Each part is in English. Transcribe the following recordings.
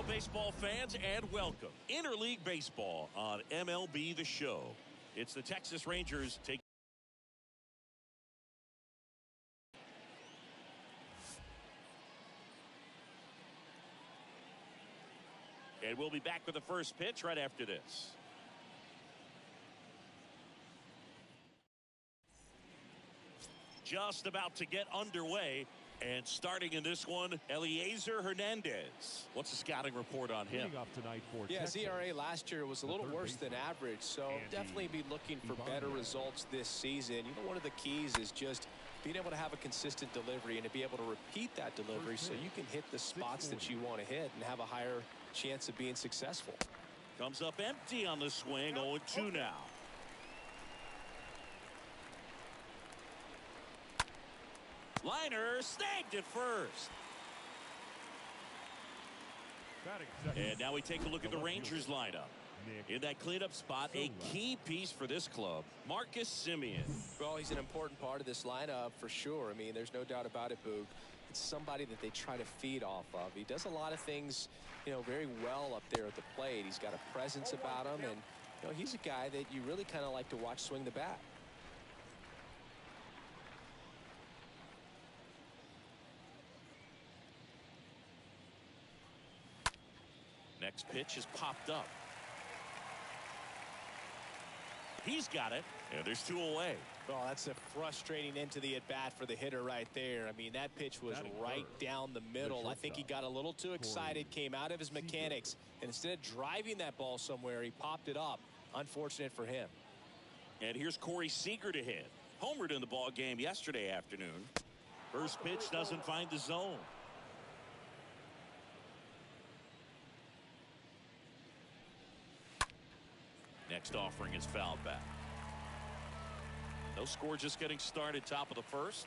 baseball fans, and welcome. Interleague Baseball on MLB The Show. It's the Texas Rangers take. And we'll be back with the first pitch right after this. Just about to get underway. And starting in this one, Eliezer Hernandez. What's the scouting report on him? Off tonight for His ERA last year was a little worse than average, so definitely be looking for better results this season. You know, one of the keys is just being able to have a consistent delivery and to be able to repeat that delivery so you can hit the spots that you want to hit and have a higher chance of being successful. Comes up empty on the swing, 0-2 now. Liner snagged at first. And now we take a look at the Rangers lineup. In that cleanup spot, a key piece for this club, Marcus Semien. Well, he's an important part of this lineup for sure. I mean, there's no doubt about it, Boog. It's somebody that they try to feed off of. He does a lot of things, you know, very well up there at the plate. He's got a presence about him, and you know, he's a guy that you really kind of like to watch swing the bat. Next pitch is popped up. He's got it, and there's 2 away. Oh, that's a frustrating end to the at-bat for the hitter right there. I mean, that pitch was right down the middle. I think he got a little too excited, came out of his mechanics, and instead of driving that ball somewhere, he popped it up. Unfortunate for him. And here's Corey Seager to hit. Homered in the ball game yesterday afternoon. First pitch doesn't find the zone. Next offering is fouled back. No score, just getting started, top of the first.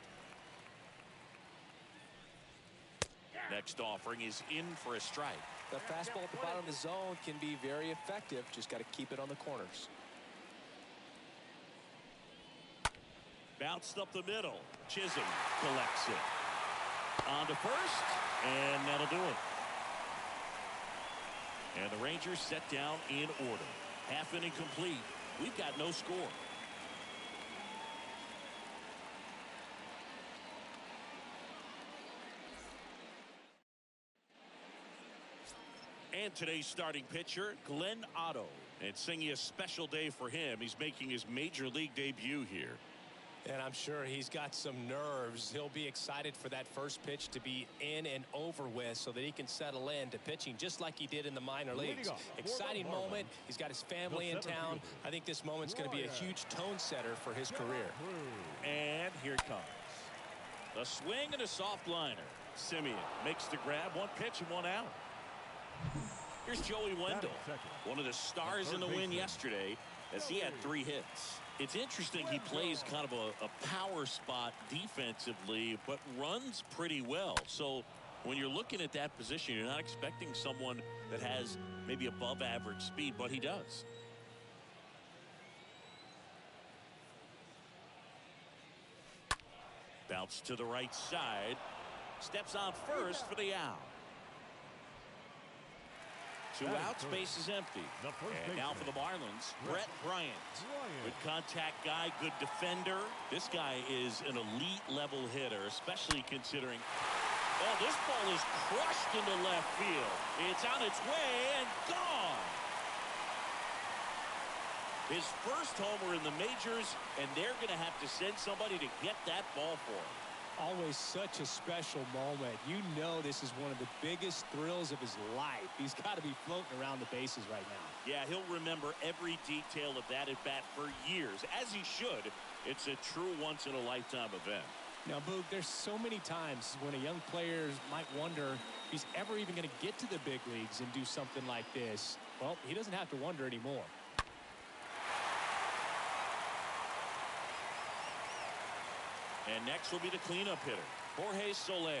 Next offering is in for a strike. The fastball at the bottom of the zone can be very effective. Just got to keep it on the corners. Bounced up the middle. Chisholm collects it. On to first, and that'll do it. And the Rangers set down in order. Half inning complete. We've got no score. And today's starting pitcher, Glenn Otto. And singing a special day for him. He's making his major league debut here. And I'm sure he's got some nerves. He'll be excited for that first pitch to be in and over with so that he can settle in to pitching just like he did in the minor leagues. Exciting moment. He's got his family in town. I think this moment's going to be a huge tone setter for his career. And here it comes. A swing and a soft liner. Semien makes the grab. 1 pitch and 1 out. Here's Joey Wendell, one of the stars in the win yesterday, as he had 3 hits. It's interesting he plays kind of a power spot defensively, but runs pretty well. So when you're looking at that position, you're not expecting someone that has maybe above average speed, but he does. Bounce to the right side. Steps on first for the out. 2 outs, base is empty. And now for the Marlins, Brett Bryant. Good contact guy, good defender. This guy is an elite level hitter, especially considering, oh, this ball is crushed into left field. It's on its way and gone. His first homer in the majors, and they're going to have to send somebody to get that ball for him. Always such a special moment. You know this is one of the biggest thrills of his life. He's got to be floating around the bases right now. Yeah, he'll remember every detail of that at bat for years, as he should. It's a true once-in-a-lifetime event. Now, Boog, there's so many times when a young player might wonder if he's ever even going to get to the big leagues and do something like this. Well, he doesn't have to wonder anymore. And next will be the cleanup hitter, Jorge Soler.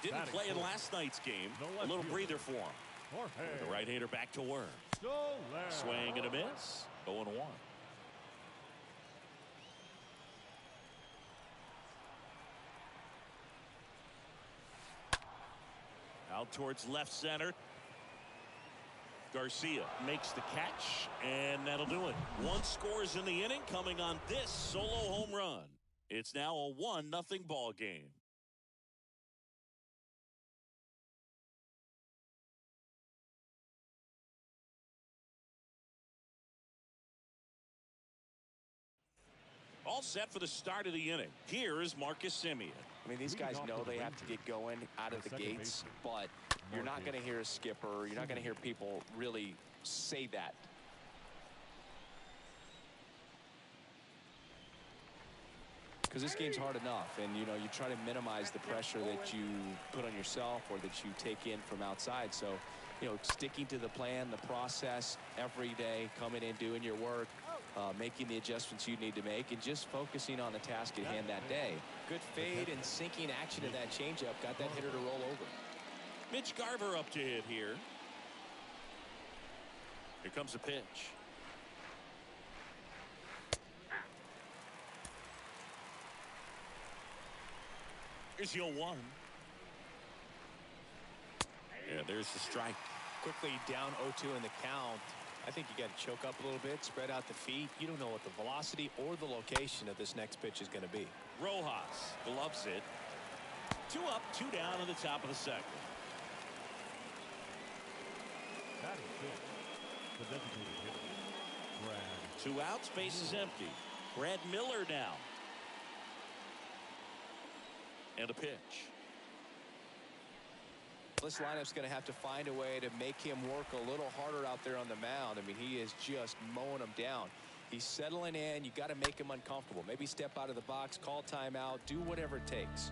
Didn't play in last night's game. A little breather for him. The right-hander back to work. Swing and a miss. 0-1. Out towards left center. Garcia makes the catch, and that'll do it. One scores in the inning coming on this solo home run. It's now a 1-0 ball game. All set for the start of the inning. Here is Marcus Semien. I mean, these guys know they have to get going out of the gates, but you're not going to hear a skipper. You're not going to hear people really say that. Because this game's hard enough, and you try to minimize the pressure that you put on yourself or that you take in from outside. So, sticking to the plan, the process every day, coming in, doing your work, making the adjustments you need to make, and just focusing on the task at hand that day. Good fade and sinking action of that changeup got that hitter to roll over. Mitch Garver up to hit here. Here comes a pitch. Here's the 0-1. Yeah, there's the strike. Quickly down 0-2 in the count. I think you got to choke up a little bit, spread out the feet. You don't know what the velocity or the location of this next pitch is going to be. Rojas gloves it. 2 up, 2 down in the top of the second. That is it. The designated hitter, Brad. 2 outs, base is empty. Brad Miller now. And a pitch. This lineup's going to have to find a way to make him work a little harder out there on the mound. I mean, he is just mowing them down. He's settling in. You got to make him uncomfortable. Maybe step out of the box, call timeout, do whatever it takes.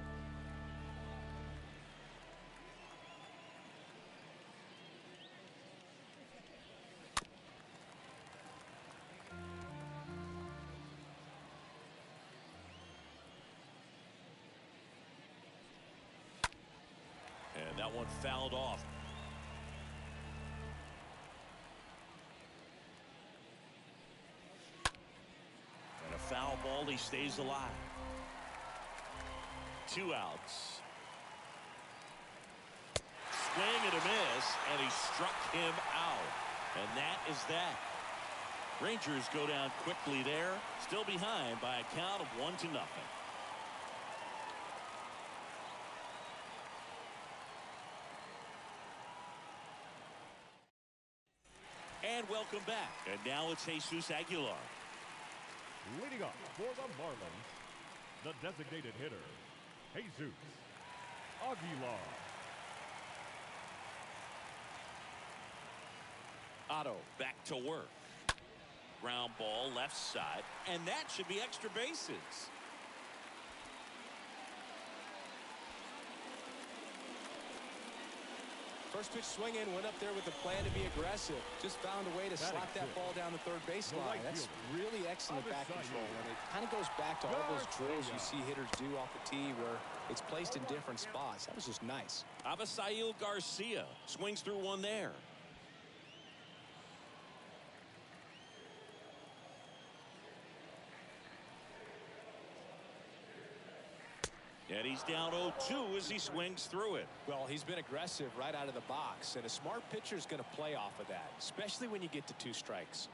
And that one fouled off. And a foul ball, he stays alive. 2 outs. Swing and a miss, and he struck him out. And that is that. Rangers go down quickly there, still behind by a count of 1-0. And welcome back. And now it's Jesus Aguilar. Leading up for the Marlins, the designated hitter, Jesus Aguilar. Otto back to work. Ground ball left side. And that should be extra bases. First pitch swinging, went up there with the plan to be aggressive. Just found a way to slap that ball down the third baseline. That's really excellent back control. And it kind of goes back to all those drills you see hitters do off the tee where it's placed in different spots. That was just nice. Avisail Garcia swings through one there. And he's down 0-2 as he swings through it. Well, he's been aggressive right out of the box, and a smart pitcher is going to play off of that, especially when you get to 2 strikes.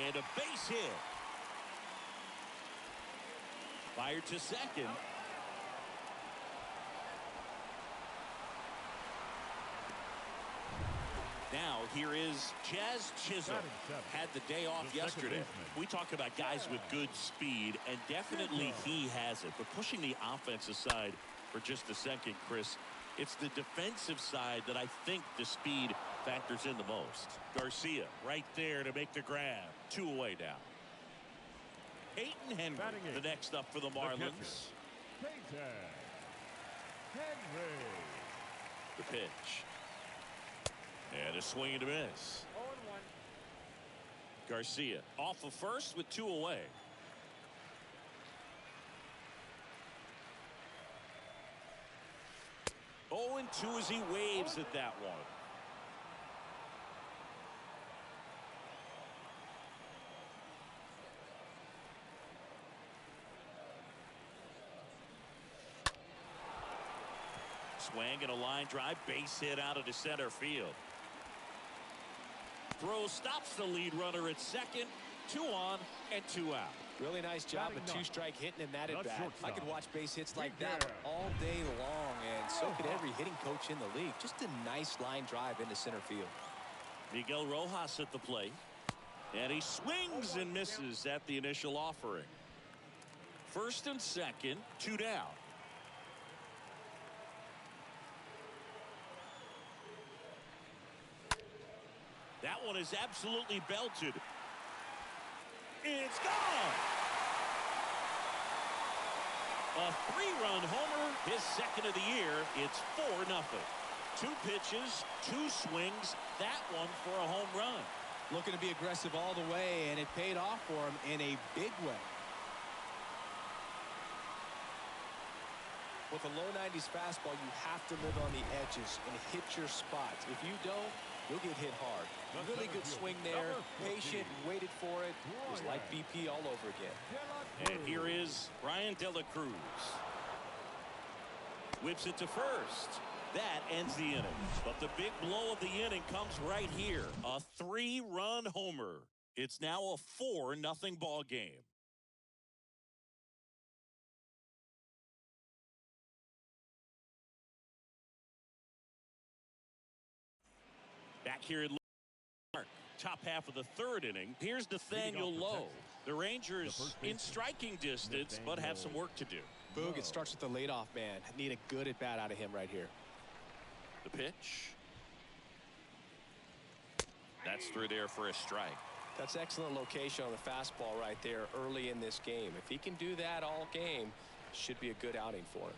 And a base hit. Fired to second. Now here is Jazz Chisholm. Had the day off yesterday. We talk about guys with good speed, and definitely he has it. But pushing the offensive side for just a second, Chris, it's the defensive side that I think the speed factors in the most. Garcia right there to make the grab. 2 away now. Peyton Henry, the next up for the Marlins. The pitch. And a swing and a miss. 0-1. Garcia off of first with 2 away. Oh, and 2 as he waves at that one. Swing and a line drive, base hit out into center field. Throw stops the lead runner at second. 2 on and 2 out. Really nice job of two-strike hitting in that at bat. I could watch base hits like that one all day long, and so could every hitting coach in the league. Just a nice line drive into center field. Miguel Rojas at the plate, and he swings and misses at the initial offering. First and second, 2 down. That one is absolutely belted. It's gone. A 3-run homer, his second of the year. It's 4-0. 2 pitches, 2 swings. That one for a home run. Looking to be aggressive all the way, and it paid off for him in a big way. With a low 90s fastball, you have to live on the edges and hit your spots. If you don't, you'll get hit hard. Really good swing there. Patient, waited for it. It was like BP all over again. And here is Brian De La Cruz. Whips it to first. That ends the inning. But the big blow of the inning comes right here. A 3-run homer. It's now a 4-0 ball game. Back here in top half of the 3rd inning. Here's Nathaniel Lowe. The Rangers in striking distance, but have some work to do. Boog, it starts with the leadoff man. Need a good at bat out of him right here. The pitch. That's through there for a strike. That's excellent location on the fastball right there early in this game. If he can do that all game, should be a good outing for him.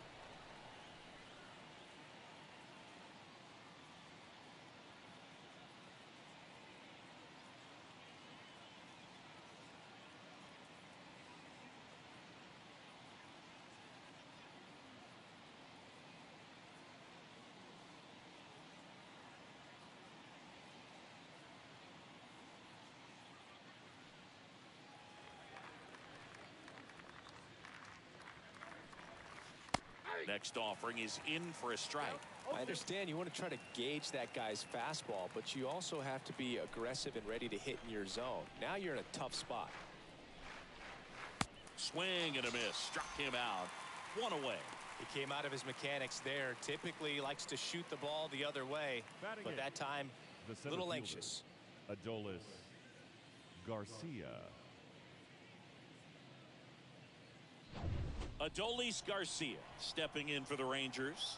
Next offering is in for a strike. I understand you want to try to gauge that guy's fastball, but you also have to be aggressive and ready to hit in your zone. Now you're in a tough spot. Swing and a miss. Struck him out. 1 away. He came out of his mechanics there. Typically likes to shoot the ball the other way, but that time a little anxious. Adolis Garcia. Adolis Garcia stepping in for the Rangers.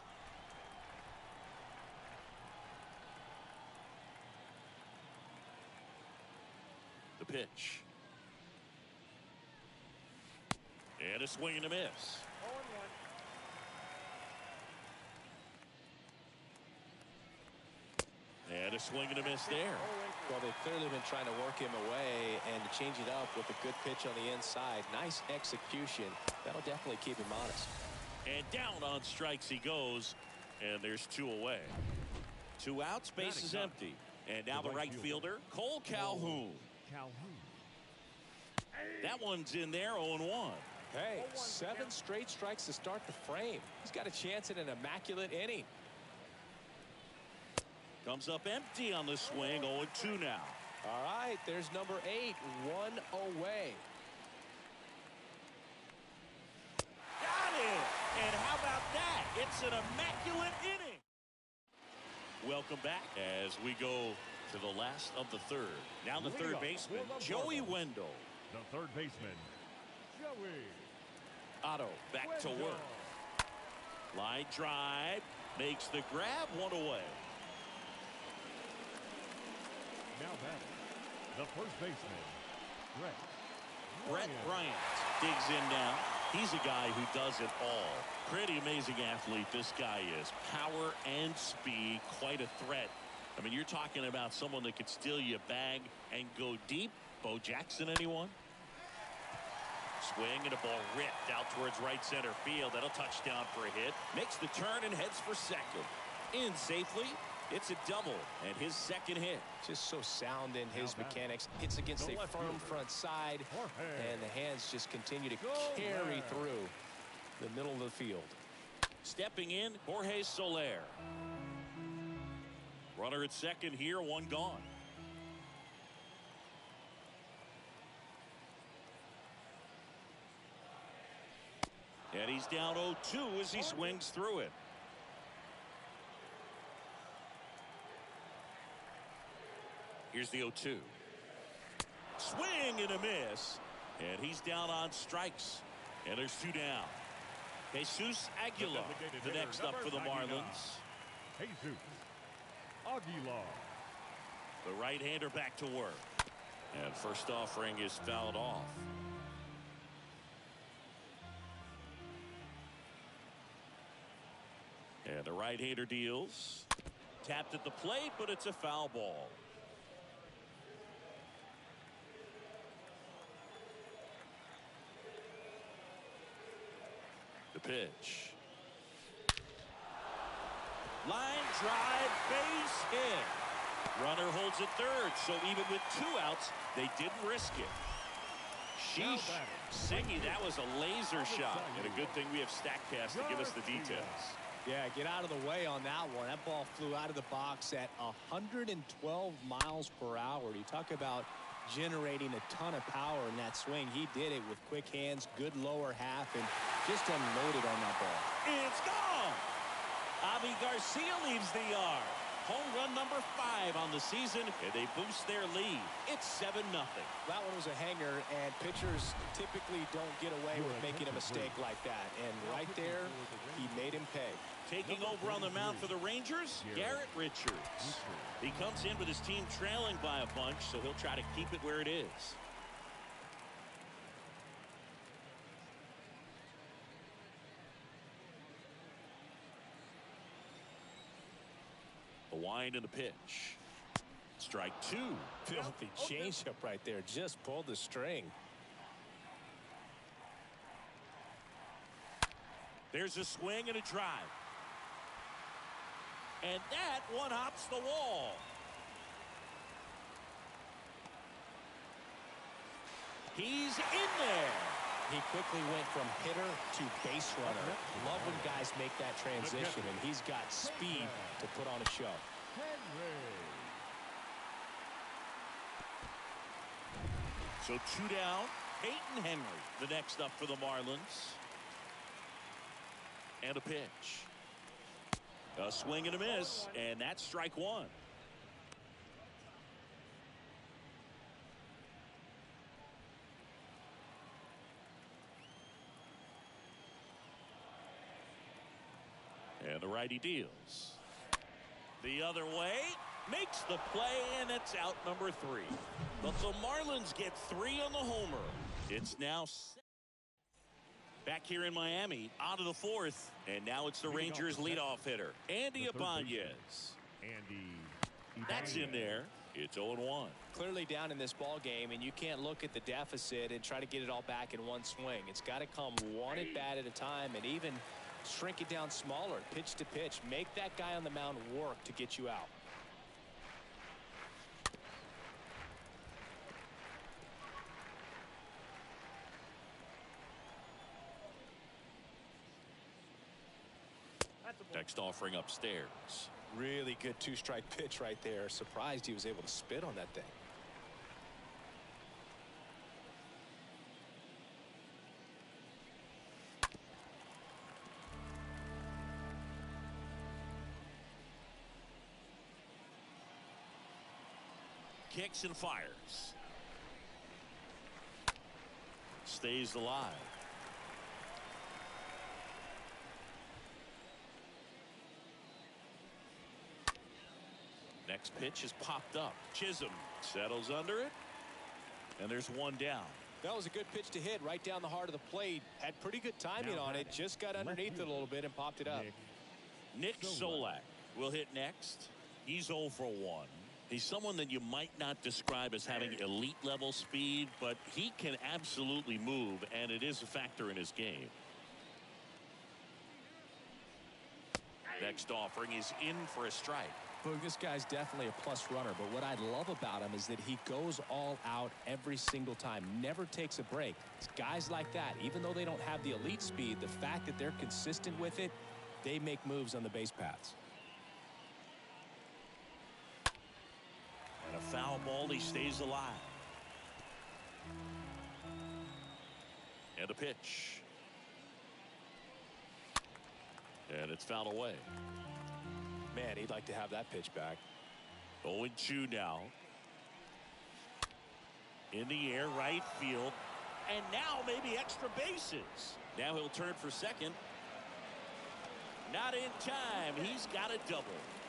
The pitch. And a swing and a miss. And a swing and a miss there. Well, they've clearly been trying to work him away and to change it up with a good pitch on the inside. Nice execution. That'll definitely keep him honest. And down on strikes he goes. And there's 2 away. 2 outs, base is empty. And now the right fielder, Cole Calhoun. That one's in there, 0-1. Hey, 7 straight strikes to start the frame. He's got a chance at an immaculate inning. Comes up empty on the swing, 0-2 now. All right, there's number 8, 1 away. Got it! And how about that? It's an immaculate inning. Welcome back as we go to the last of the 3rd. Now the 3rd baseman, Joey Wendell. The 3rd baseman, Joey. Otto back to work. Line drive, makes the grab, 1 away. Now batting, the 1st baseman, Brett Bryant digs in now. He's a guy who does it all. Pretty amazing athlete this guy is. Power and speed, quite a threat. I mean, you're talking about someone that could steal you a bag and go deep. Bo Jackson, anyone? Swing and a ball ripped out towards right center field. That'll touchdown for a hit. Makes the turn and heads for second. In safely. It's a double and his 2nd hit. Just so sound in his mechanics. Hits against a firm front side, and the hands just continue to carry through the middle of the field. Stepping in, Jorge Soler. Runner at second here, one gone. And he's down 0-2 as he swings through it. Here's the 0-2. Swing and a miss. And he's down on strikes. And there's two down. Jesus Aguilar, the next up for the Marlins. Jesus Aguilar. The right-hander back to work. And first offering is fouled off. And the right-hander deals. Tapped at the plate, but it's a foul ball. The pitch. Line drive, base hit. Runner holds at third, so even with two outs, they didn't risk it. Sheesh. Siggy, that was a laser shot. And a good thing we have StatCast to give us the details. Yeah, get out of the way on that one. That ball flew out of the box at 112 miles per hour. You talk about generating a ton of power in that swing. He did it with quick hands, good lower half, and just unloaded on that ball. It's gone. Avi Garcia leaves the yard. Home run number 5 on the season, and they boost their lead. It's 7-0. That one was a hanger, and pitchers typically don't get away with making a mistake like that. And right there, he made him pay. Taking over on the mound for the Rangers, Garrett Richards. He comes in with his team trailing by a bunch, so he'll try to keep it where it is. The wind and the pitch. Strike 2. Filthy changeup right there. Just pulled the string. There's a swing and a drive. And that one hops the wall. He's in there. He quickly went from hitter to base runner. Love when guys make that transition, and he's got speed to put on a show. So 2 down. Peyton Henry, the next up for the Marlins. And a pitch. A swing and a miss, and that's strike 1. And the righty deals. The other way, makes the play, and it's out number 3. But the Marlins get 3 on the homer. It's now 7. Back here in Miami, out of the 4th, and now it's the Rangers leadoff hitter, Andy Ibanez. That's in there. It's 0-1. Clearly down in this ball game, and you can't look at the deficit and try to get it all back in one swing. It's got to come one at bat at a time, and even shrink it down smaller, pitch to pitch. Make that guy on the mound work to get you out. Next offering upstairs. Really good 2-strike pitch right there. Surprised he was able to spit on that thing. Kicks and fires. Stays alive. Next pitch is popped up. Chisholm settles under it. And there's 1 down. That was a good pitch to hit right down the heart of the plate. Had pretty good timing on it. Just got underneath it a little bit and popped it up. Nick Solak will hit next. He's 0 for 1. He's someone that you might not describe as having elite level speed, but he can absolutely move, and it is a factor in his game. Next offering is in for a strike. Look, this guy's definitely a plus runner, but what I love about him is that he goes all out every single time, never takes a break. It's guys like that, even though they don't have the elite speed, the fact that they're consistent with it, they make moves on the base paths. And a foul ball, he stays alive. And a pitch. And it's fouled away. Man, he'd like to have that pitch back. 0-2 now. In the air, right field. And now maybe extra bases. Now he'll turn for second. Not in time. He's got a double.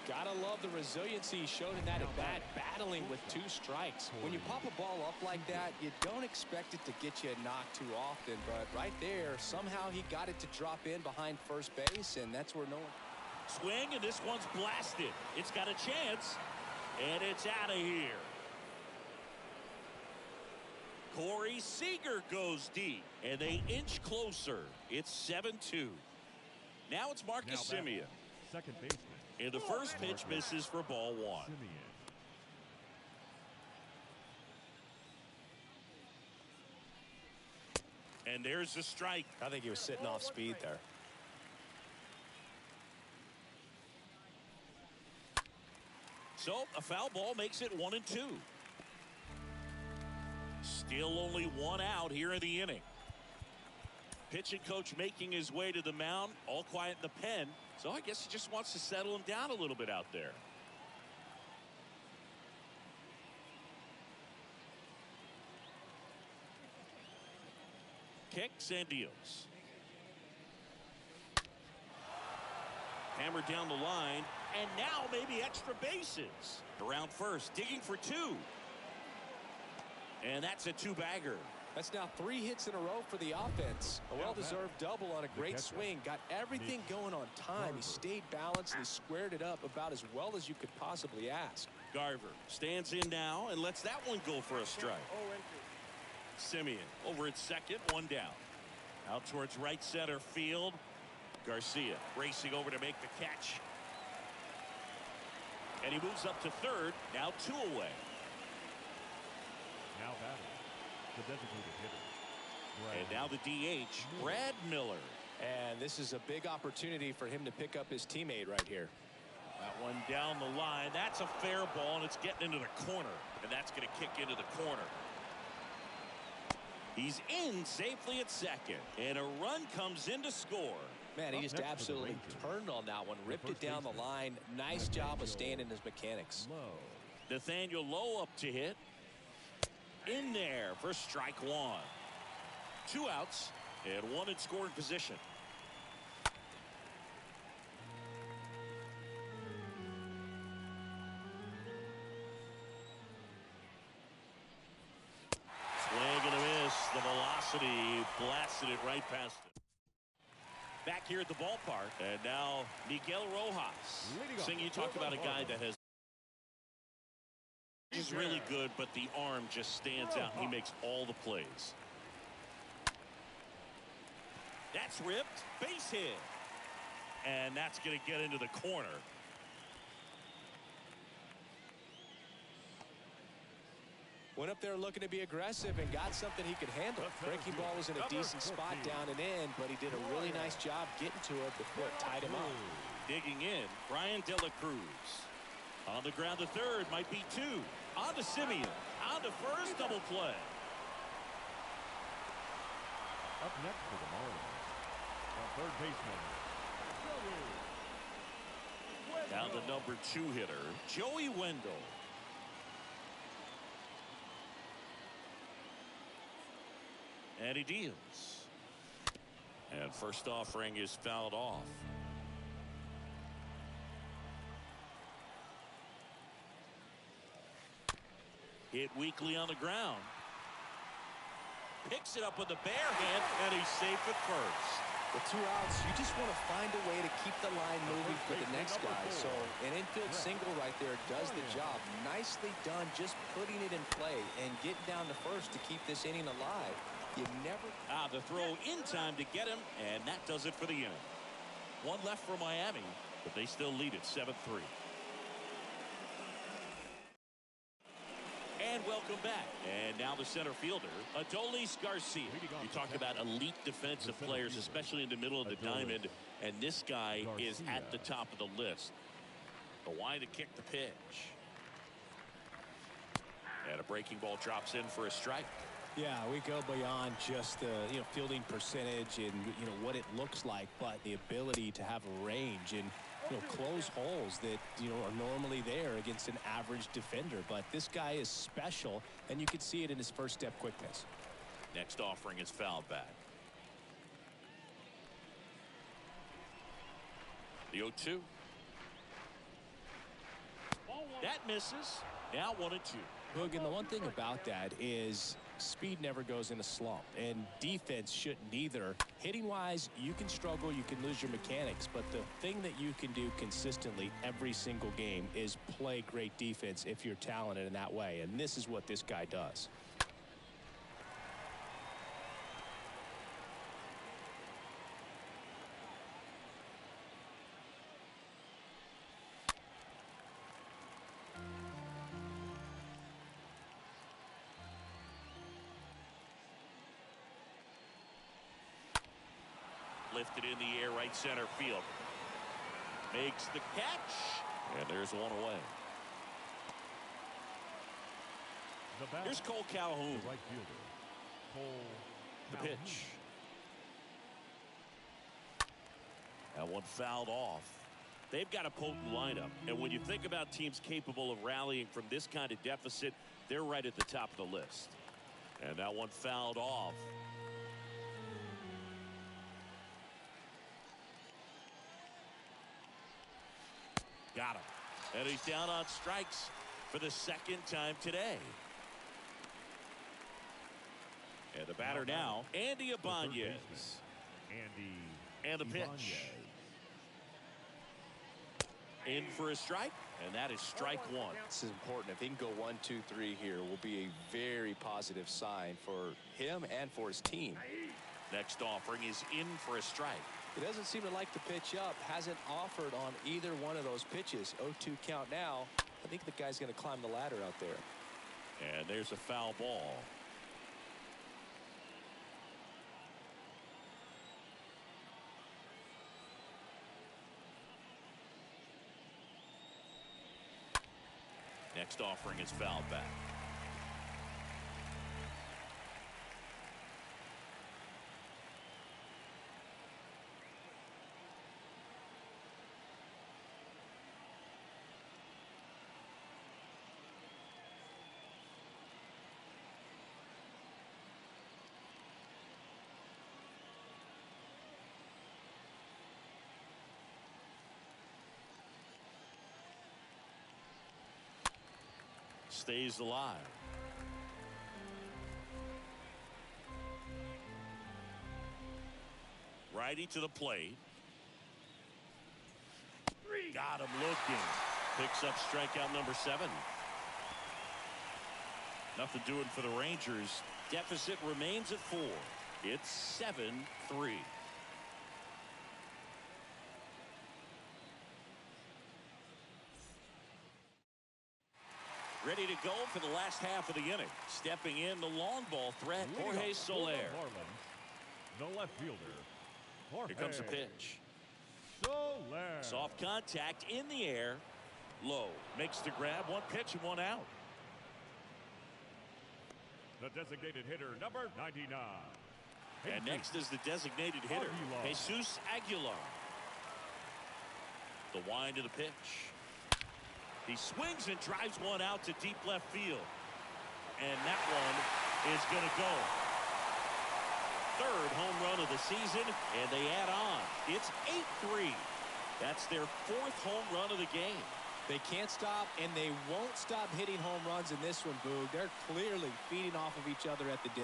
Gotta love the resiliency he showed in that at bat, battling with 2 strikes. When you pop a ball up like that, you don't expect it to get you a knock too often. But right there, somehow he got it to drop in behind first base, and that's where no one... Swing, and this one's blasted. It's got a chance, and it's out of here. Corey Seager goes deep, and they inch closer. It's 7-2. Now it's Marcus Semien. Second baseman. And the first pitch misses for ball 1. And there's the strike. I think he was sitting off speed there. So a foul ball makes it 1-2. Still only 1 out here in the inning. Pitching coach making his way to the mound, all quiet in the pen. So I guess he just wants to settle him down a little bit out there. Kicks and deals. Hammered down the line, and now maybe extra bases. Around first, digging for 2. And that's a 2-bagger. That's now 3 hits in a row for the offense. A well-deserved double on a great swing. Got everything going on time. He stayed balanced and he squared it up about as well as you could possibly ask. Garver stands in now and lets that one go for a strike. Semien over at second, 1 down. Out towards right center field. Garcia racing over to make the catch. And he moves up to third. Now 2 away. Now batting, the designated hitter. And now the DH, Brad Miller. And this is a big opportunity for him to pick up his teammate right here. That one down the line. That's a fair ball, and it's getting into the corner. And that's going to kick into the corner. He's in safely at second. And a run comes in to score. Man, he just absolutely turned on that one. Ripped it down the line. Nice job of staying in his mechanics. Nathaniel Lowe up to hit. In there for strike 1. 2 outs and 1 in scoring position. Swing and a miss. The velocity blasted it right past it. Back here at the ballpark, and now Miguel Rojas. Sing, you talk about a guy that has. He's really good, but the arm just stands out. He makes all the plays. That's ripped. Base hit. And that's going to get into the corner. Went up there looking to be aggressive and got something he could handle. Breaking ball was in a decent spot down and in, but he did a really nice job getting to it before it tied him up. Digging in, Brian De La Cruz. On the ground to third, might be 2. On to Semien. On to first, double play. Up next for the Marlins, the third baseman. Down the number 2 hitter, Joey Wendell. And he deals. And first offering is fouled off. Hit weakly on the ground. Picks it up with the bare hand, and he's safe at first. With 2 outs, you just want to find a way to keep the line moving for the next guy. So an infield single right there does the job. Nicely done, just putting it in play and getting down to first to keep this inning alive. You never... The throw in time to get him, and that does it for the inning. 1 left for Miami, but they still lead at 7-3. And welcome back. And now the center fielder, Adolis Garcia. You talk about elite defensive players, especially in the middle of the diamond, and this guy is at the top of the list. The wind to kick the pitch. And a breaking ball drops in for a strike. Yeah, we go beyond just the fielding percentage and what it looks like, but the ability to have a range and close holes that are normally there against an average defender. But this guy is special, and you can see it in his first step quickness. Next offering is fouled back. The 0-2. That misses. Now 1-2. Look, and the one thing about that is speed never goes in a slump, and defense shouldn't either. Hitting wise, you can struggle, you can lose your mechanics, but the thing that you can do consistently every single game is play great defense if you're talented in that way, and this is what this guy does. Lifted in the air, right center field. Makes the catch, and there's one away. Here's Cole Calhoun. The right fielder, Cole The Calhoun. pitch. That one fouled off. They've got a potent lineup, and when you think about teams capable of rallying from this kind of deficit, they're right at the top of the list. And that one fouled off. Got him. And he's down on strikes for the second time today. And the batter now, Andy Ibanez. And the pitch. In for a strike, and that is strike one. This is important. If he can go 1, 2, 3 here, will be a very positive sign for him and for his team. Next offering is in for a strike. He doesn't seem to like the pitch up. Hasn't offered on either one of those pitches. 0-2 count now. I think the guy's going to climb the ladder out there. And there's a foul ball. Next offering is fouled back. Stays alive. Righty to the plate. Got him looking. Picks up strikeout number 7. Nothing doing for the Rangers. Deficit remains at 4. It's 7-3. Ready to go for the last half of the inning. Stepping in the long ball threat, Jorge Soler. The left fielder, Jorge. Here comes the pitch. Soler. Soft contact in the air. Low. Makes the grab. 1 pitch and 1 out. The designated hitter, number 99. And next is the designated hitter, Jesus Aguilar. The wind of the pitch. He swings and drives one out to deep left field. And that one is going to go. 3rd home run of the season, and they add on. It's 8-3. That's their 4th home run of the game. They can't stop, and they won't stop hitting home runs in this one, Boog. They're clearly feeding off of each other at the dish.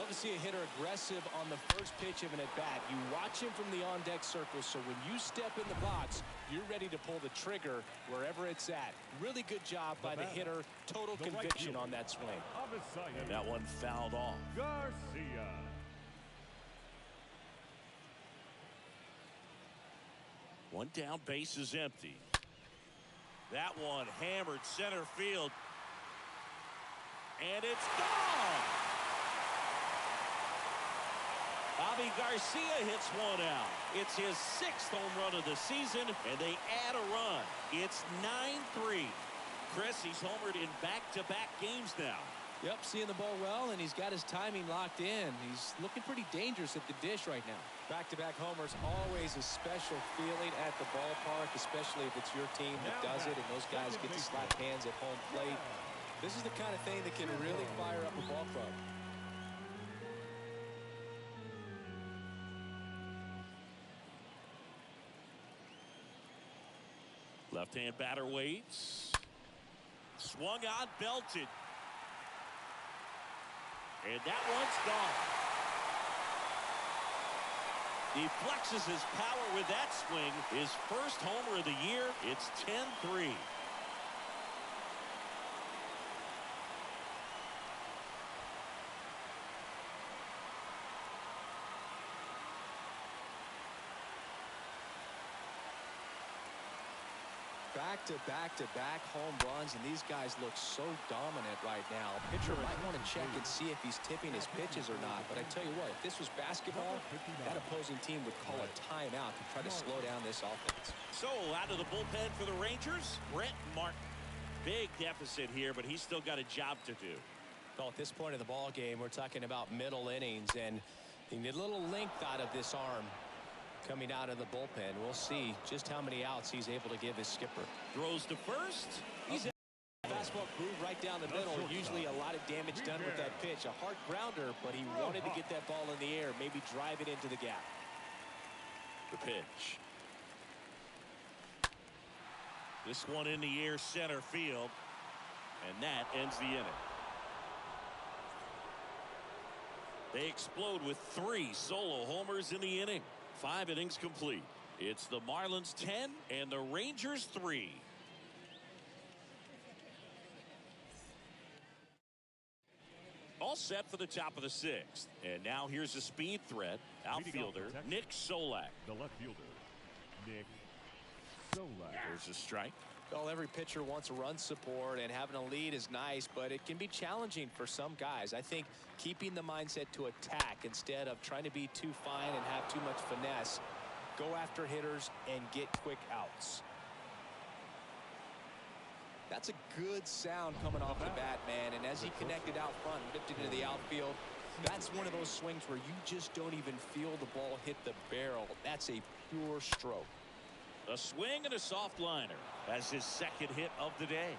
Love to see a hitter aggressive on the first pitch of an at-bat. You watch him from the on-deck circle, so when you step in the box, you're ready to pull the trigger wherever it's at. Really good job by the hitter. Total conviction on that swing. And that one fouled off. Garcia. One down, base is empty. That one hammered center field. And it's gone. Javi Garcia hits one out. It's his 6th home run of the season, and they add a run. It's 9-3. Chris, he's homered in back-to-back games now. Yep, seeing the ball well, and he's got his timing locked in. He's looking pretty dangerous at the dish right now. Back-to-back homers, always a special feeling at the ballpark, especially if it's your team that does it, and those guys get to slap hands at home plate. This is the kind of thing that can really fire up a ball club. Left-hand batter waits. Swung on, belted. And that one's gone. He flexes his power with that swing. His first homer of the year. It's 10-3. Back-to-back home runs, and these guys look so dominant right now. Pitcher might want to check and see if he's tipping his pitches or not, but I tell you what, if this was basketball, that opposing team would call a timeout to try to slow down this offense. So out of the bullpen for the Rangers, Brett Martin. Big deficit here, but he's still got a job to do. Well, at this point of the ball game, we're talking about middle innings, and you need a little length out of this arm. Coming out of the bullpen, we'll see just how many outs he's able to give his skipper. Throws to first. He's fastball groove right down the middle. Usually a lot of damage done with that pitch. A hard grounder, but he wanted to get that ball in the air, maybe drive it into the gap. The pitch. This one in the air, center field, and that ends the inning. They explode with 3 solo homers in the inning. 5 innings complete. It's the Marlins 10 and the Rangers 3. All set for the top of the 6th. And now here's a speed threat. Outfielder Nick Solak. The left fielder, Nick Solak. There's a strike. Well, every pitcher wants run support, and having a lead is nice, but it can be challenging for some guys. I think keeping the mindset to attack instead of trying to be too fine and have too much finesse. Go after hitters and get quick outs. That's a good sound coming off the bat, man, and as he connected out front and dipped into the outfield, that's one of those swings where you just don't even feel the ball hit the barrel. That's a pure stroke. A swing and a soft liner. That's his 2nd hit of the day.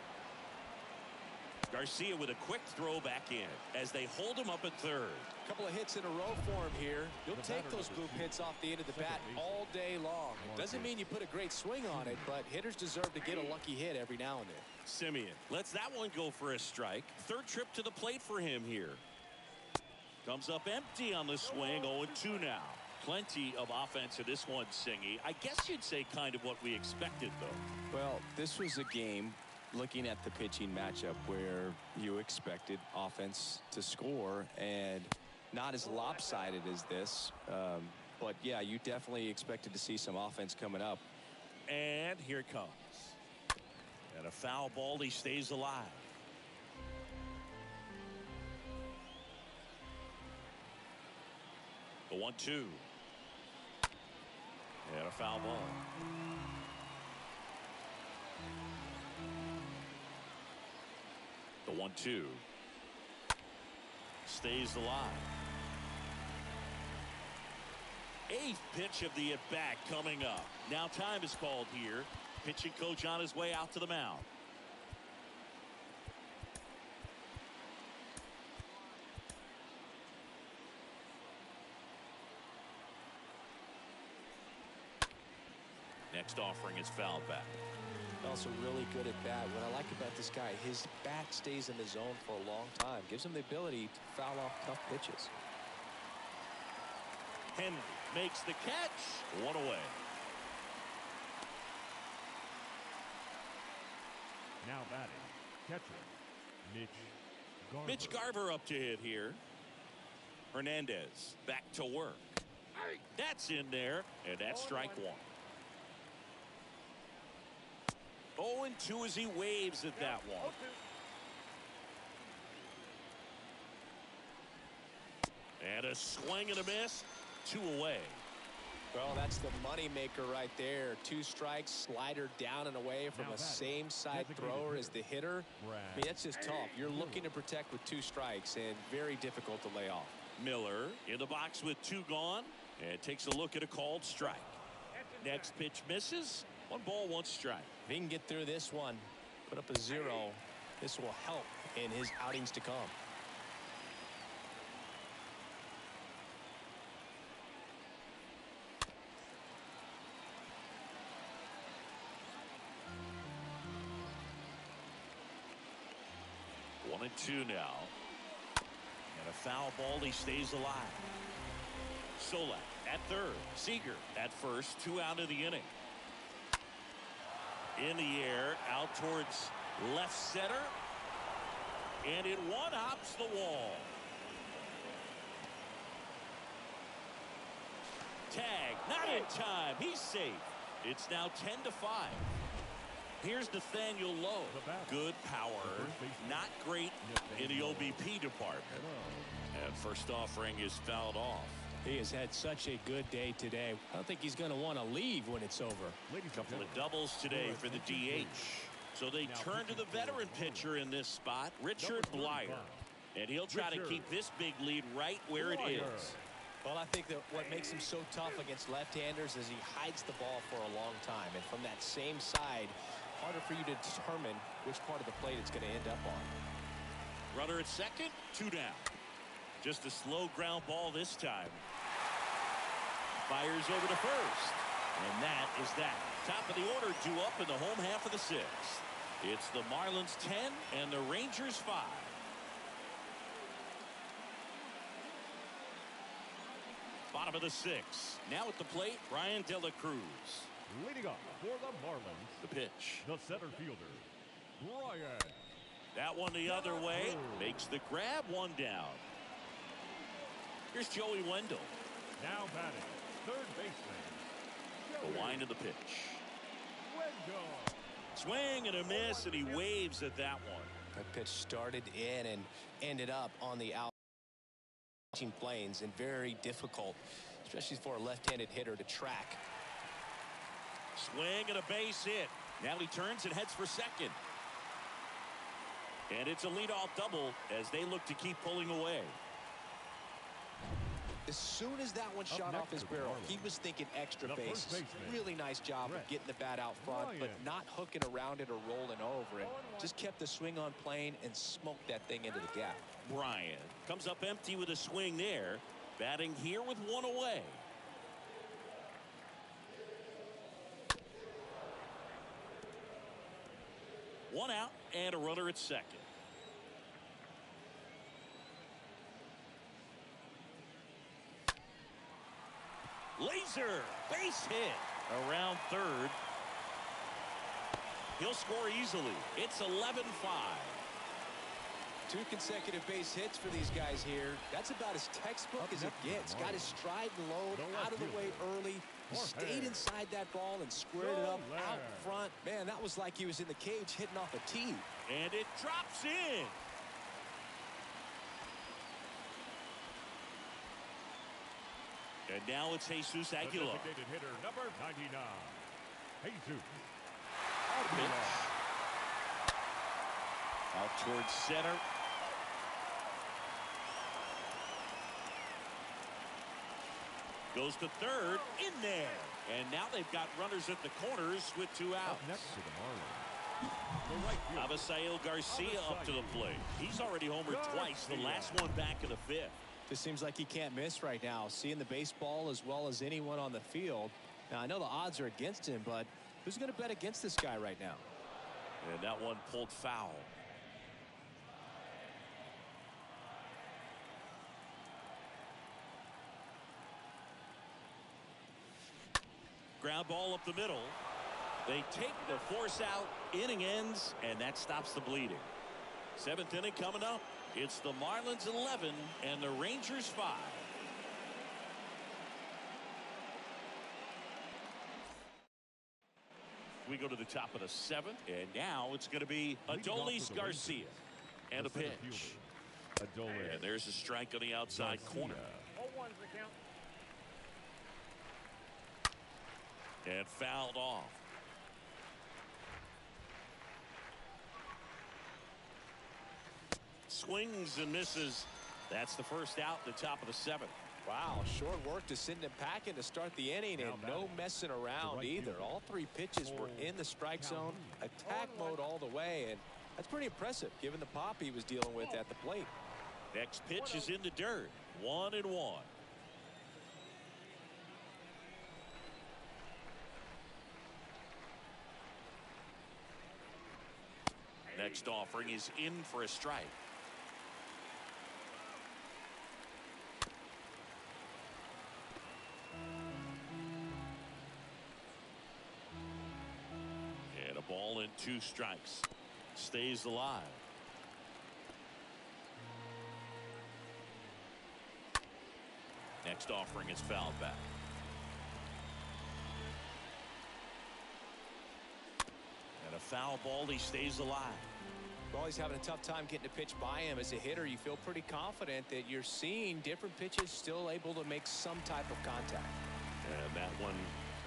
Garcia with a quick throw back in as they hold him up at 3rd. A couple of hits in a row for him here. You'll take those boop hits off the end of the bat all day long. It doesn't mean you put a great swing on it, but hitters deserve to get a lucky hit every now and then. Simeon lets that one go for a strike. 3rd trip to the plate for him here. Comes up empty on the swing. 0-2 now. Plenty of offense in this one, Singy. I guess you'd say kind of what we expected, though. Well, this was a game, looking at the pitching matchup, where you expected offense to score, and not as lopsided as this. But, yeah, you definitely expected to see some offense coming up. And here it comes. And a foul ball. He stays alive. The 1-2. And a foul ball. The 1-2. Stays alive. 8th pitch of the at-bat coming up. Now time is called here. Pitching coach on his way out to the mound. Next offering is fouled back. Also really good at bat. What I like about this guy, his bat stays in the zone for a long time. Gives him the ability to foul off tough pitches. Henry makes the catch. One away. Now batting, catcher, Mitch Garver up to hit here. Hernandez back to work. That's in there, and that's strike one. 0-2 as he waves at that one. And a swing and a miss. 2 away. Well, that's the money maker right there. 2 strikes, slider down and away from a same side thrower as the hitter. I mean, that's just tough. You're looking to protect with 2 strikes and very difficult to lay off. Miller in the box with 2 gone and takes a look at a called strike. Next pitch misses. 1 ball, 1 strike. If he can get through this one, put up a 0, this will help in his outings to come. One and 2 now. And a foul ball. He stays alive. Solak at third. Seager at first. 2 out of the inning. In the air. Out towards left center. And it one-hops the wall. Tag. Not in time. He's safe. It's now 10-5. Here's Nathaniel Lowe. Good power. Not great in the OBP department. And first offering is fouled off. He has had such a good day today. I don't think he's going to want to leave when it's over. A couple of doubles today for the DH. So they turn to the veteran pitcher in this spot, Richard Blyer. And he'll try to keep this big lead right where it is. Well, I think that what makes him so tough against left-handers is he hides the ball for a long time. And from that same side, harder for you to determine which part of the plate it's going to end up on. Runner at second, 2 down. Just a slow ground ball this time. Fires over to first. And that is that. Top of the order due up in the home half of the 6th. It's the Marlins 10 and the Rangers 5. Bottom of the 6th. Now at the plate, Brian De La Cruz. Leading off for the Marlins. The pitch. The center fielder, Brian. That one the other way. Makes the grab. 1 down. Here's Joey Wendell. Now batting, third baseman. The wind of the pitch. Wendell. Swing and a miss, and he waves at that one. That pitch started in and ended up on the out planes, and very difficult, especially for a left-handed hitter to track. Swing and a base hit. Now he turns and heads for second. And it's a leadoff double as they look to keep pulling away. As soon as that one shot off his barrel, he was thinking extra bases. Really nice job of getting the bat out front, but not hooking around it or rolling over it. Just kept the swing on plane and smoked that thing into the gap. Bryant comes up empty with a swing there. Batting here with 1 away. One out and a runner at second. Laser base hit around third. He'll score easily. It's 11-5. 2 consecutive base hits for these guys here. That's about as textbook as it gets. Got his stride and load out of the way early. He stayed inside that ball and squared it up out front. Man, that was like he was in the cage hitting off a tee. And it drops in. And now it's Jesus Aguilar. The designated hitter, number 99. Jesus. Out towards center. Goes to third. In there. And now they've got runners at the corners with 2 outs. Up next to the Marlins, the right fielder, Avisail Garcia up to the plate. He's already homered twice. The last one back in the 5th. This seems like he can't miss right now. Seeing the baseball as well as anyone on the field. Now, I know the odds are against him, but who's going to bet against this guy right now? And that one pulled foul. ground ball up the middle. They take the force out. Inning ends, and that stops the bleeding. 7th inning coming up. It's the Marlins 11 and the Rangers 5. We go to the top of the 7th, and now it's going to be Adolis Garcia. And a pitch. And there's a strike on the outside corner. And fouled off. Swings and misses. That's the first out, the top of the 7th. Wow, short work to send him packing to start the inning, and no messing around either. All 3 pitches were in the strike zone, attack mode all the way, and that's pretty impressive given the pop he was dealing with at the plate. Next pitch is in the dirt. 1-1. Next offering is in for a strike. And a ball and 2 strikes. Stays alive. Next offering is fouled back. And a foul ball, he stays alive. Well, he's having a tough time getting a pitch by him. As a hitter, you feel pretty confident that you're seeing different pitches still able to make some type of contact. And that one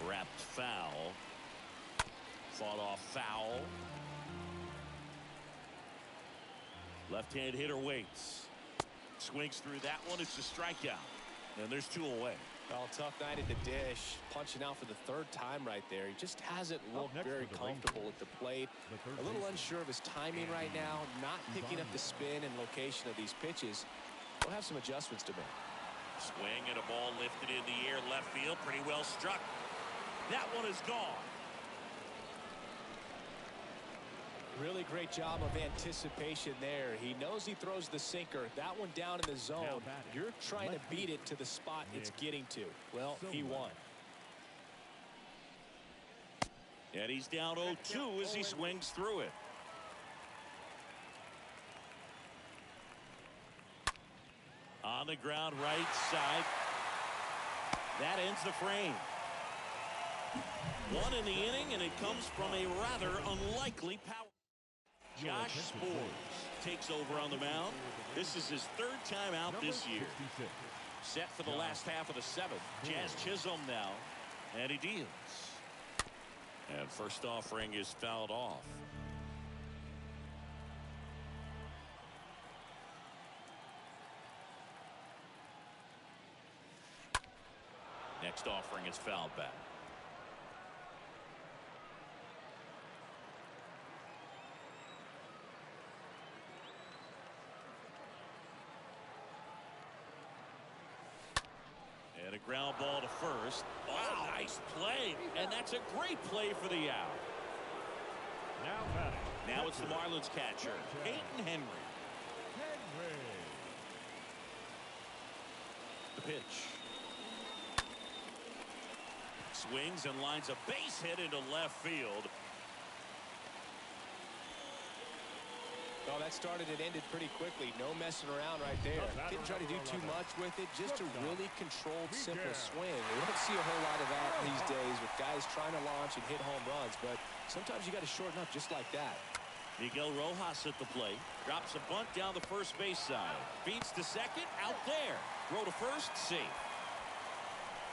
wrapped foul. Fought off foul. Left-hand hitter waits. Swings through that one. It's a strikeout. And there's 2 away. Well, tough night at the dish. Punching out for the 3rd time right there. He just hasn't looked very comfortable at the plate. A little unsure of his timing right now. Not picking up the spin and location of these pitches. We'll have some adjustments to make. Swing and a ball lifted in the air left field. Pretty well struck. That one is gone. Really great job of anticipation there. He knows he throws the sinker. That one down in the zone. You're trying to beat it to the spot it's getting to. Well, he won. And he's down 0-2 as he swings through it. On the ground right side. That ends the frame. 1 in the inning, and it comes from a rather unlikely power. Josh Sborz takes over on the mound. This is his 3rd time out this year. Set for the last half of the 7th. Jazz Chisholm now, and he deals. And first offering is fouled off. Next offering is fouled back. And a ground ball to first. Wow, nice play. And that's a great play for the out. Now it's the Marlins catcher, Peyton Henry. The pitch. Swings and lines a base hit into left field. Well, that started and ended pretty quickly. No messing around right there. Didn't try to do too much with it. Just a really controlled, simple swing. We don't see a whole lot of that these days with guys trying to launch and hit home runs. But sometimes you got to shorten up just like that. Miguel Rojas at the plate. Drops a bunt down the first base side. Beats to second. Out there. Throw to first. Safe.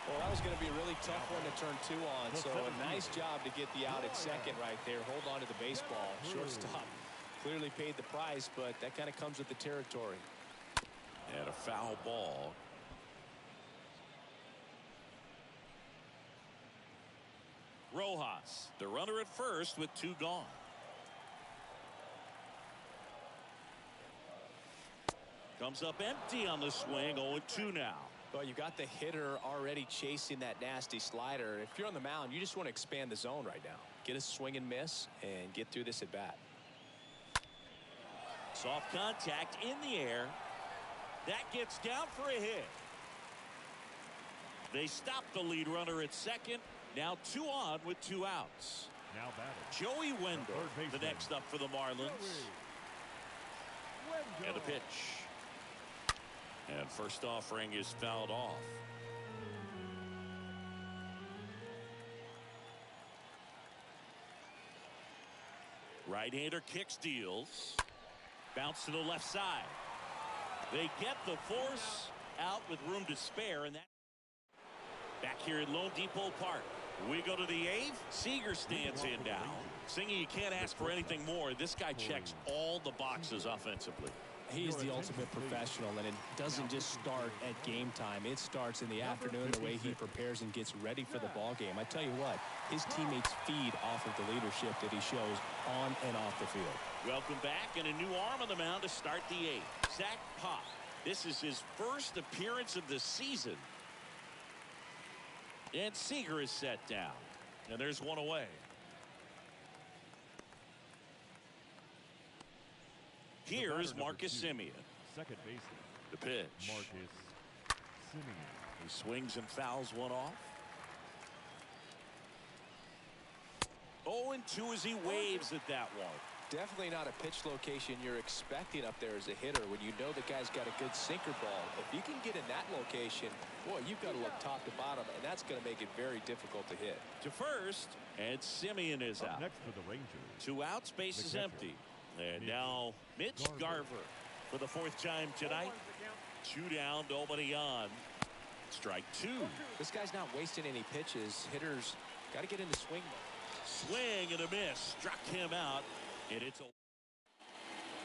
Well, that was going to be a really tough one to turn 2 on. So a nice job to get the out at second right there. Hold on to the baseball. Shortstop clearly paid the price, but that kind of comes with the territory. And a foul ball. Rojas, the runner at first with 2 gone. Comes up empty on the swing. 0-2 now. Well, you got the hitter already chasing that nasty slider. If you're on the mound, you just want to expand the zone right now. Get a swing and miss and get through this at bat. Soft contact in the air. That gets down for a hit. They stop the lead runner at second. Now 2 on with 2 outs. Now batting. Joey Wendell, the next up for the Marlins. And a pitch. And first offering is fouled off. Right-hander kicks, deals. Bounce to the left side. They get the force out with room to spare, and that back here at Lone Depot Park. We go to the 8th. Seager stands in now. Singing, you can't ask for anything more. This guy checks all the boxes offensively. He is the ultimate professional, and it doesn't just start at game time. It starts in the afternoon, the way he prepares and gets ready for the ball game. I tell you what, his teammates feed off of the leadership that he shows on and off the field. Welcome back, and a new arm on the mound to start the 8th. Zach Pop. This is his first appearance of the season. And Seager is set down. And there's one away. Here's Marcus Semien. Second baseman. The pitch. Marcus Semien. He swings and fouls one off. 0-2 as he waves at that one. Definitely not a pitch location you're expecting up there as a hitter when you know the guy's got a good sinker ball. If you can get in that location, boy, you've got to look top to bottom, and that's going to make it very difficult to hit. To first, and Semien is out. Next for the Rangers. 2 outs, base is empty. And now Mitch Garver for the 4th time tonight. 2 down, nobody on. Strike 2. This guy's not wasting any pitches. Hitters got to get into swing mode. Swing and a miss. Struck him out. And it's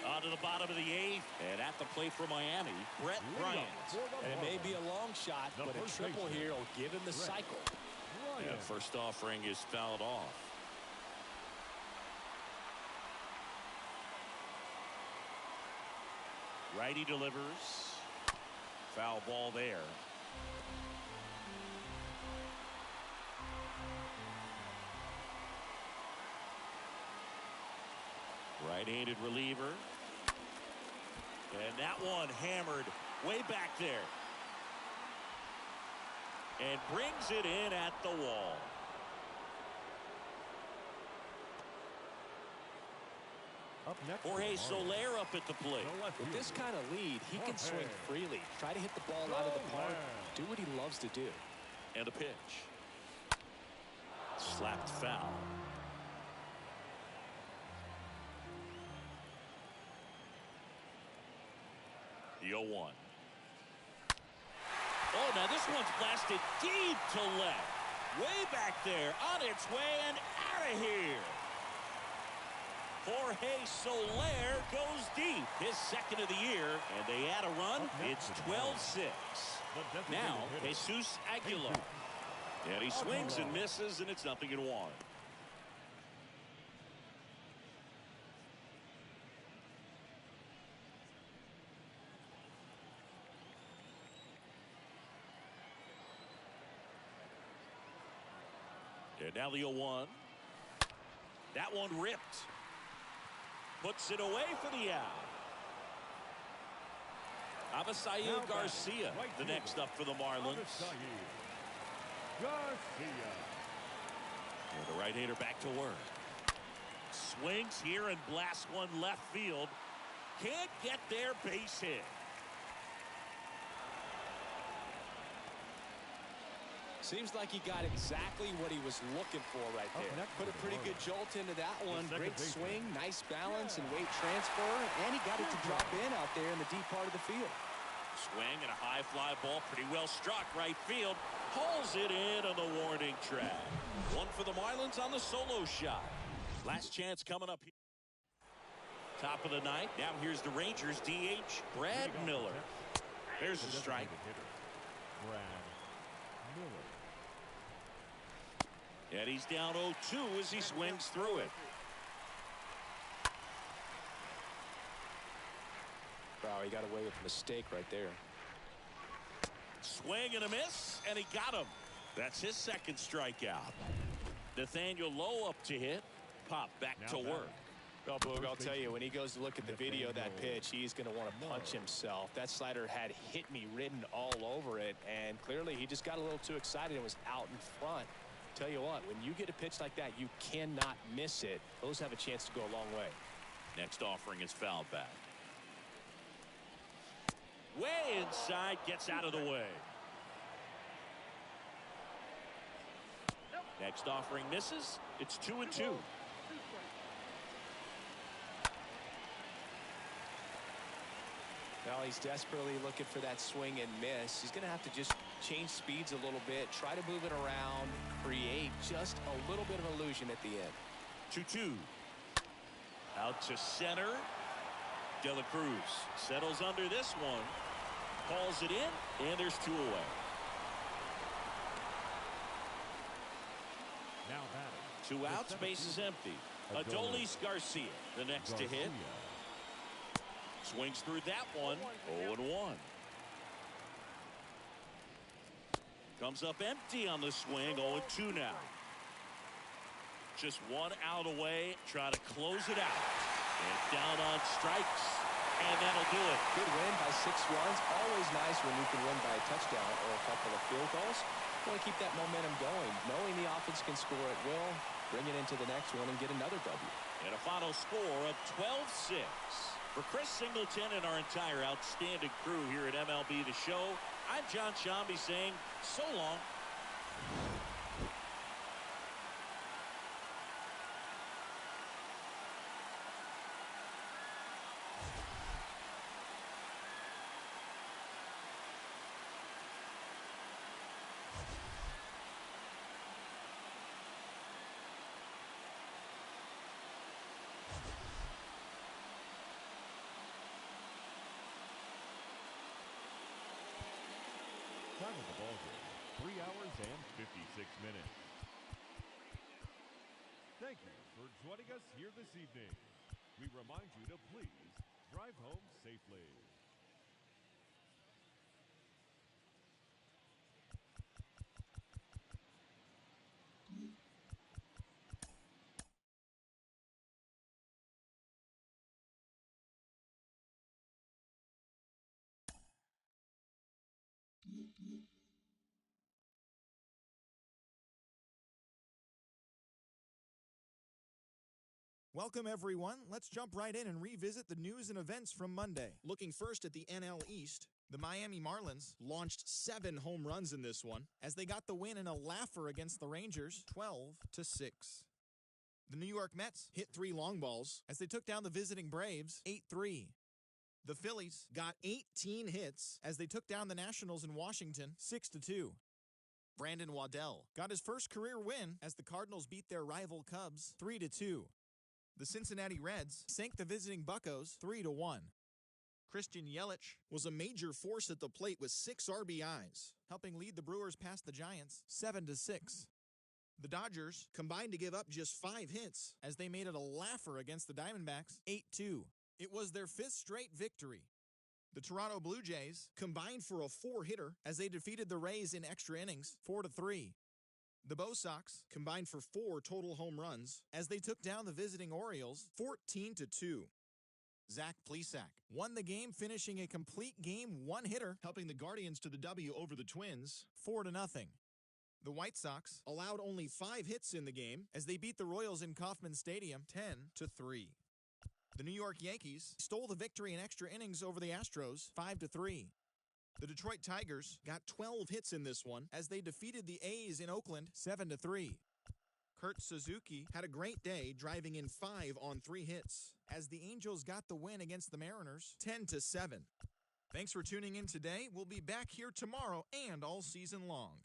on to the bottom of the 8th. And at the plate for Miami, Brett Bryant. And it may be a long shot, but a triple here will give him the cycle. And first offering is fouled off. Righty delivers. Foul ball there. Right-handed reliever. And that one hammered way back there. And brings it in at the wall. Up next, Jorge Soler up at the plate. With this kind of lead, he can swing freely. Try to hit the ball out of the park. Do what he loves to do. And a pitch. Slapped foul. The 0-1. Oh, now this one's blasted deep to left. Way back there, on its way and out of here. Jorge Soler goes deep, his 2nd of the year, and they add a run. It's 12-6. Now, Jesus Aguilar. And he swings and misses, and it's 0-1. And now the 0-1. That one ripped. Puts it away for the out. Avisail Garcia, the next up for the Marlins. Garcia. And the right-hander back to work. Swings here and blasts one left field. Can't get there, base hit. Seems like he got exactly what he was looking for right there. Put a pretty good jolt into that one. Great swing, nice balance and weight transfer, and he got it to drop in out there in the deep part of the field. Swing and a high fly ball, pretty well struck right field. Pulls it in on the warning track. One for the Marlins on the solo shot. Last chance coming up here. Top of the 9th. Now here's the Rangers DH, Brad Miller. There's a strike. Brad Miller. And he's down 0-2 as he swings through it. Wow, he got away with a mistake right there. Swing and a miss, and he got him. That's his 2nd strikeout. Nathaniel Lowe up to hit. Pop back to work. Well, Boog, I'll tell you, when he goes to look at the video of that pitch, he's going to want to punch himself. That slider had hit me written all over it, and clearly he just got a little too excited and was out in front. Tell you what, when you get a pitch like that, you cannot miss it. Those have a chance to go a long way. Next offering is fouled back. Way inside, gets out of the way. Next offering misses. It's 2-2. Well, he's desperately looking for that swing and miss. He's going to have to just change speeds a little bit, try to move it around, create just a little bit of illusion at the end. 2-2. Out to center. De La Cruz settles under this one. Calls it in, and there's 2 away. Now batting. 2 outs, base is empty. Adolis Garcia, the next to hit. Swings through that one. 0-1. Comes up empty on the swing. 0-2 now. Just 1 out away. Try to close it out. And down on strikes. And that'll do it. Good win by 6 runs. Always nice when you can win by a touchdown or a couple of field goals. Want to keep that momentum going. Knowing the offense can score at will. Bring it into the next one and get another W. And a final score of 12-6. For Chris Singleton and our entire outstanding crew here at MLB The Show, I'm John Shambi saying so long. Time of the ball game, 3 hours and 56 minutes. Thank you for joining us here this evening. We remind you to please drive home safely. Welcome, everyone. Let's jump right in and revisit the news and events from Monday. Looking first at the NL East, the Miami Marlins launched 7 home runs in this one as they got the win in a laugher against the Rangers, 12-6. The New York Mets hit 3 long balls as they took down the visiting Braves, 8-3. The Phillies got 18 hits as they took down the Nationals in Washington, 6-2. Brandon Waddell got his first career win as the Cardinals beat their rival Cubs, 3-2. The Cincinnati Reds sank the visiting Buccos 3-1. Christian Yelich was a major force at the plate with 6 RBIs, helping lead the Brewers past the Giants 7-6. The Dodgers combined to give up just 5 hits as they made it a laugher against the Diamondbacks 8-2. It was their 5th straight victory. The Toronto Blue Jays combined for a 4-hitter as they defeated the Rays in extra innings 4-3. The Bo Sox combined for 4 total home runs as they took down the visiting Orioles 14-2. Zach Plesac won the game, finishing a complete game 1-hitter, helping the Guardians to the W over the Twins 4-0. The White Sox allowed only 5 hits in the game as they beat the Royals in Kauffman Stadium 10-3. The New York Yankees stole the victory in extra innings over the Astros 5-3. The Detroit Tigers got 12 hits in this one as they defeated the A's in Oakland 7-3. Kurt Suzuki had a great day, driving in 5 on 3 hits as the Angels got the win against the Mariners 10-7. Thanks for tuning in today. We'll be back here tomorrow and all season long.